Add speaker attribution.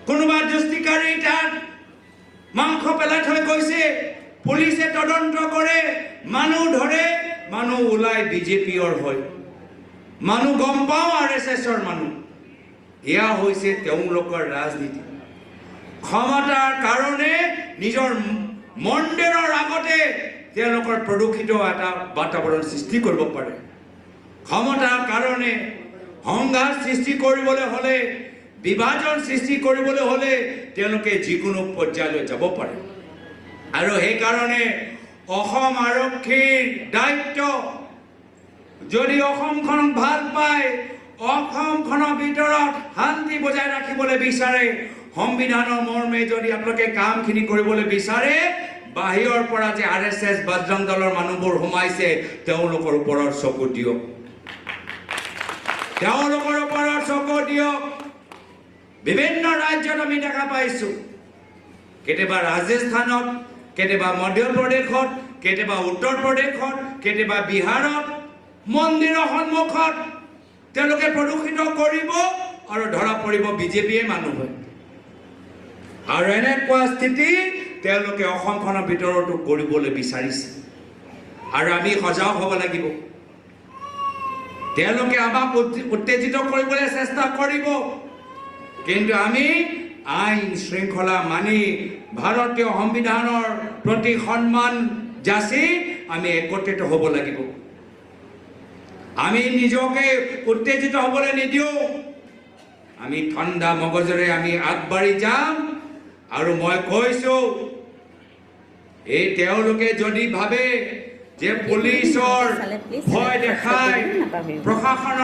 Speaker 1: কোনোবা দুষ্টিকাৰী তাত মাংস পেলাই থৈ গৈছে, পুলিচে তদন্ত কৰে, মানুহ ধৰে, মানুহ ওলাই বিজেপিৰ হয়, মানুহ গম পাওঁ RSSৰ মানুহ। এয়া হৈছে তেওঁলোকৰ ৰাজনীতি। ক্ষমতাৰ কাৰণে নিজৰ মন্দিৰৰ আগতে তেওঁলোকৰ প্ৰদূষিত এটা বাতাবৰণ সৃষ্টি কৰিব পাৰে। ক্ষমতাৰ কাৰণে সংঘাত সৃষ্টি কৰিবলৈ হ'লে, বিভাজন সৃষ্টি কৰিবলৈ হ'লে তেওঁলোকে যিকোনো পৰ্যায়লৈ যাব পাৰে। আৰু সেইকাৰণে অসম আৰক্ষীৰ দায়িত্ব, যদি অসমখনক ভাল পায়, অসমখনৰ ভিতৰত শান্তি বজাই ৰাখিবলৈ বিচাৰে, সংবিধানৰ মৰ্মে যদি আপোনালোকে কামখিনি কৰিবলৈ বিচাৰে, বাহিৰৰ পৰা যে RSS বজৰং দলৰ মানুহবোৰ সোমাইছে তেওঁলোকৰ ওপৰত চকু দিয়ক, তেওঁলোকৰ ওপৰত চকু দিয়ক। বিভিন্ন ৰাজ্যত আমি দেখা পাইছো, কেতিয়াবা ৰাজস্থানত, কেতিয়াবা মধ্যপ্ৰদেশত, কেতিয়াবা উত্তৰ প্ৰদেশত, কেতিয়াবা বিহাৰত মন্দিৰৰ সন্মুখত তেওঁলোকে প্ৰদূষিত কৰিব আৰু ধৰা পৰিব বিজেপিয়ে মানুহ হয়। আৰু এনেকুৱা স্থিতি তেওঁলোকে অসমখনৰ ভিতৰতো কৰিবলৈ বিচাৰিছে। আৰু আমি সজাগ হ'ব লাগিব। তেওঁলোকে আমাক উত্তেজিত কৰিবলৈ চেষ্টা কৰিব, কিন্তু আমি আইন শৃংখলা মানি ভাৰতীয় সংবিধানৰ প্ৰতি সন্মান যাচি আমি একত্ৰিত হ'ব লাগিব। আমি নিজকে উত্তেজিত হ'বলৈ নিদিওঁ, আমি ঠাণ্ডা মগজেৰে আমি আগবাঢ়ি যাম। আৰু মই কৈছো, এই তেওঁলোকে যদি ভাবে যে পুলিচৰ ভয় দেখায়, প্ৰশাসনৰ